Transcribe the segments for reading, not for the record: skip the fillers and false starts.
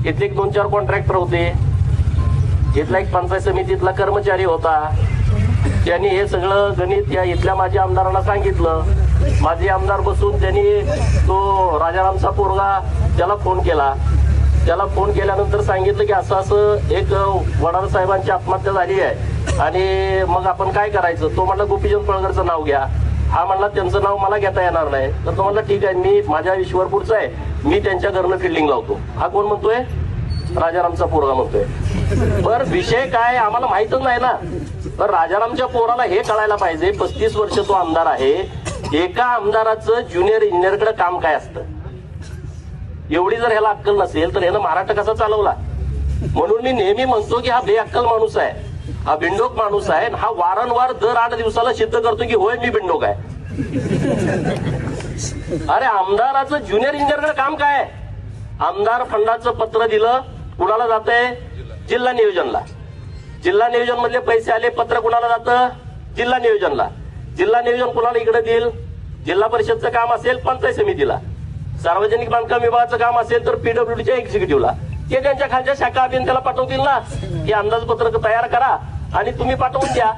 इथले 2-4 कॉन्ट्रॅक्टर होते, इथला एक पंचायत समितीतला कर्मचारी होता, त्यांनी हे सगळं गणित या इथल्या माझ्या आमदारांना सांगितलं. माझे आमदार बसून त्यांनी तो राजारामचा पोरगा त्याला फोन केला. त्याला फोन केल्यानंतर सांगितलं की असं असं एक वडार साहेबांची आत्महत्या झाली आहे आणि मग आपण काय करायचं. तो म्हणला गोपीचंद पळकरचं नाव घ्या. हा म्हणला त्यांचं नाव मला घेता येणार नाही. तर तो म्हणला ठीक आहे, मी माझ्या ईश्वरपूरचा आहे, मी त्यांच्या घरनं फिल्डिंग लावतो. हा कोण म्हणतोय? राजारामचा पोरगा म्हणतोय. पर विषय काय आम्हाला माहितच नाही ना. तर राजारामच्या पोराला हे कळायला पाहिजे, 35 वर्ष तो आमदार आहे. एका आमदाराचं ज्युनियर इंजिनियरकडे काम काय असतं, एवढी जर ह्याला अक्कल नसेल तर ह्यानं महाराष्ट्र कसा चालवला. म्हणून मी नेहमी म्हणतो की हा बेअक्कल माणूस आहे, हा बिंडोक माणूस आहे. हा वारंवार दर 8 दिवसाला सिद्ध करतो की होय मी बिंडोक आहे. अरे आमदाराचं ज्युनियर इंजिनियरकडे काम काय? आमदार फंडाचं पत्र दिलं, कुणाला जातंय? जिल्हा नियोजनला. जिल्हा नियोजन मधले पैसे आले, पत्र कुणाला जातं? जिल्हा नियोजनला. जिल्हा नियोजन कुणाला इकडे देईल? जिल्हा परिषदचं काम असेल पंचायत समितीला, सार्वजनिक बांधकाम विभागाचं काम असेल तर पीडब्ल्यूडीच्या एक्झिक्युटिव्हला. ते त्यांच्या खालच्या शाखा अभियंत्याला पाठवतील ना की अंदाजपत्रक तयार करा आणि तुम्ही पाठवून द्या.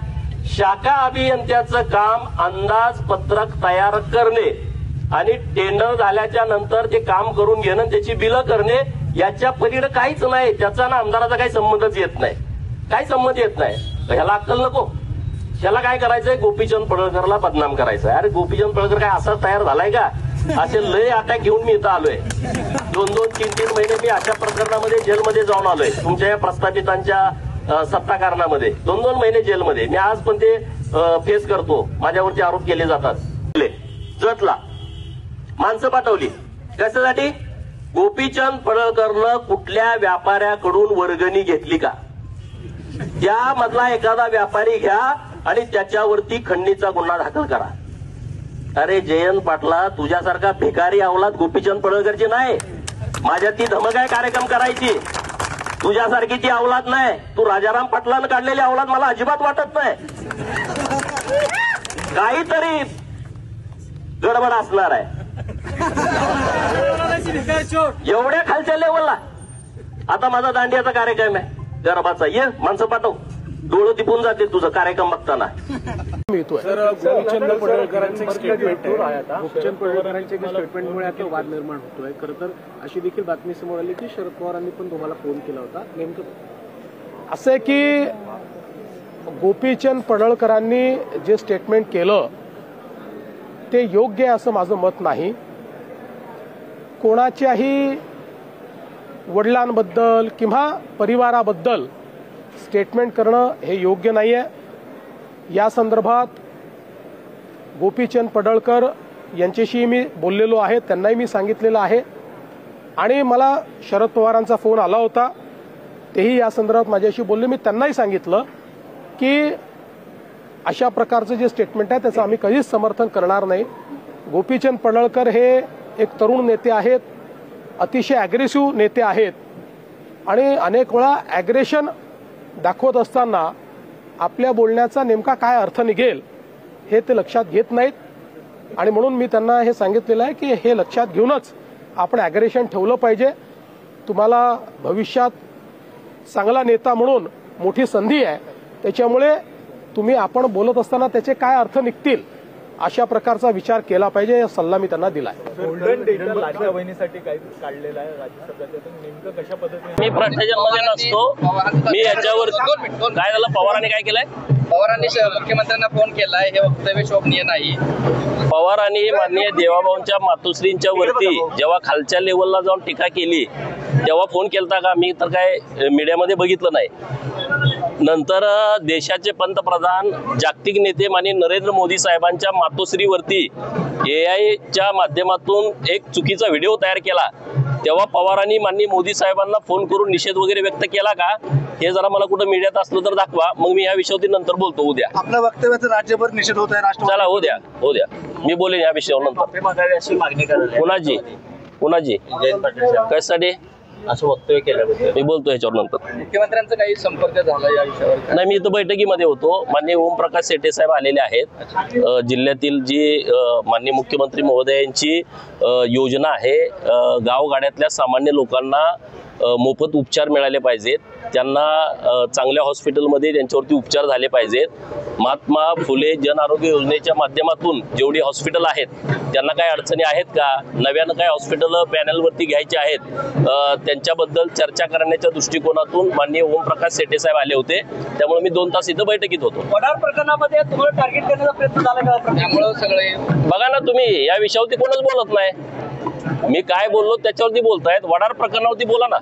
शाखा अभियंत्याचं काम अंदाजपत्रक तयार करणे आणि टेंडर झाल्याच्या नंतर ते काम करून घेणं, त्याची बिलं करणे, याच्या पलीकडे काहीच नाही. त्याचा ना आमदाराचा काही संबंधच येत नाही, काही संबंध येत नाही. ह्याला अक्कल नको. ह्याला काय करायचंय? गोपीचंद पडळकरला बदनाम करायचंय. अरे गोपीचंद पडळकर काय असा तयार झालाय का? असे लय अटॅक घेऊन मी इथं आलोय. 2-2, 3-3 महिने मी अशा प्रकरणामध्ये जेलमध्ये जाऊन आलोय. तुमच्या या प्रस्थापितांच्या सत्ता कारणामध्ये 2-2 महिने जेलमध्ये मी आज पण ते फेस करतो. माझ्यावरती आरोप केले जातात. जतला माणसं पाठवली कशासाठी? गोपीचंद पडळकरनं कुठल्या व्यापाऱ्याकडून वर्गणी घेतली का? त्यामधला एखादा व्यापारी घ्या आणि त्याच्यावरती खंडणीचा गुन्हा दाखल करा. अरे जयंत पाटला, तुझ्यासारखा भिकारी अवलाद गोपीचंद पडळकरची नाही. माझ्या ती धमक आहे कार्यक्रम करायची. तुझ्यासारखी ती अवलाद नाही. तू राजाराम पाटलानं काढलेली अवलाद मला अजिबात वाटत नाही. काहीतरी गडबड असणार आहे एवढ्या खालच्या लेवलला. आता माझा दांडियाचा कार्यक्रम आहे गरबाचा, ये माणसं पाठव, डोळं तिपून जाते तुझं कार्यक्रम बघताना. गोपीचंद पडळकरांचे स्टेटमेंटमुळे आता वाद निर्माण होतोय. खरं तर अशी देखील बातमी समोर आली की शरद पवारांनी पण तुम्हाला फोन केला होता. नेमकं असं आहे की गोपीचंद पडळकरांनी जे स्टेटमेंट केलं ते योग्य आहे असं माझं मत नाही. कोणाच्याही वडिलांबद्दल किंवा परिवाराबद्दल स्टेटमेंट करणं हे योग्य नाही आहे. या संदर्भात गोपीचंद पडळकर यांच्याशी मी बोललेलो आहे, त्यांनाही मी सांगितलेलं आहे आणि मला शरद पवारांचा फोन आला होता, तेही या संदर्भात माझ्याशी बोलले. मी त्यांनाही सांगितलं की अशा प्रकारचं जे स्टेटमेंट आहे त्याचं आम्ही कधीच समर्थन करणार नाही. गोपीचंद पडळकर हे एक तरुण नेते आहेत, अतिशय अग्रेसिव्ह नेते आहेत आणि अनेक वेळा ॲग्रेशन दाखवत असताना आपल्या बोलण्याचा नेमका काय अर्थ निघेल हे ते लक्षात घेत नाहीत. आणि म्हणून मी त्यांना हे सांगितलेलं आहे की हे लक्षात घेऊनच आपण ॲग्रेशन ठेवलं पाहिजे. तुम्हाला भविष्यात चांगला नेता म्हणून मोठी संधी आहे, त्याच्यामुळे तुम्ही आपण बोलत असताना त्याचे काय अर्थ निघतील अशा प्रकारचा विचार केला पाहिजे, हा सल्ला मी त्यांना दिलाय. गोल्डन डेटा लाडक्या बहिणीसाठी काय काढलेला आहे राज्यसभेतून, नेमकं कशा पद्धतीने? मी भ्रष्टाचारामध्ये नसतो. मी याच्यावर काय झालं, पवारांनी काय केलंय? पवारांनी मुख्यमंत्र्यांना फोन केलाय, हे वक्तव्य शोभनीय नाही. पवारांनी माननीय देवाभाऊंच्या मातोश्रींच्या वरती जेव्हा खालच्या लेवलला जाऊन टीका केली तेव्हा फोन केलता का? मी तर काय मीडियामध्ये बघितलं नाही. नंतर देशाचे पंतप्रधान जागतिक नेते माननीय नरेंद्र मोदी साहेबांच्या मातोश्रीवरती AI च्या माध्यमातून एक चुकीचा व्हिडिओ तयार केला तेव्हा पवारांनी माननीय मोदी साहेबांना फोन करून निषेध वगैरे व्यक्त केला का? हे जरा मला कुठं मीडियात असलं तर दाखवा, मग मी या विषयावरती नंतर बोलतो. उद्या आपल्या वक्तव्याचा राज्यभर निषेध होत आहे. चला हो द्या मी बोलेन या विषयावर नंतर. अशी मागणी करायला कुणाची कशासाठी असं वक्तव्य केलं मी बोलतो याच्यावर नंतर. मुख्यमंत्र्यांचा काही संपर्क झाला या विषयावर? नाही, मी इथं बैठकीमध्ये होतो. माननीय ओमप्रकाश शेटे साहेब आलेले आहेत. जिल्ह्यातील जी माननीय मुख्यमंत्री महोदयांची योजना आहे गावगाड्यातल्या सामान्य लोकांना मोफत उपचार मिळाले पाहिजेत, त्यांना चांगल्या हॉस्पिटलमध्ये त्यांच्यावरती उपचार झाले पाहिजेत। महात्मा फुले जन आरोग्य योजनेच्या माध्यमातून जेवढी हॉस्पिटल आहेत त्यांना काही अडचणी आहेत का, नव्यानं काही हॉस्पिटल पॅनलवरती घ्यायचे आहेत, त्यांच्याबद्दल चर्चा करण्याच्या दृष्टिकोनातून माननीय ओमप्रकाश सेटे साहेब आले होते। त्यामुळे मी 2 तास इथं बैठकीत होतो। वडार प्रकरणामध्ये तुम्हाला टार्गेट करण्याचा प्रयत्न झाला का? त्यामुळं सगळे बघा ना, तुम्ही या विषयावरती कोणच बोलत नाही। मी काय बोललो त्याच्यावरती बोलतायत, वडार प्रकरणावरती बोला ना।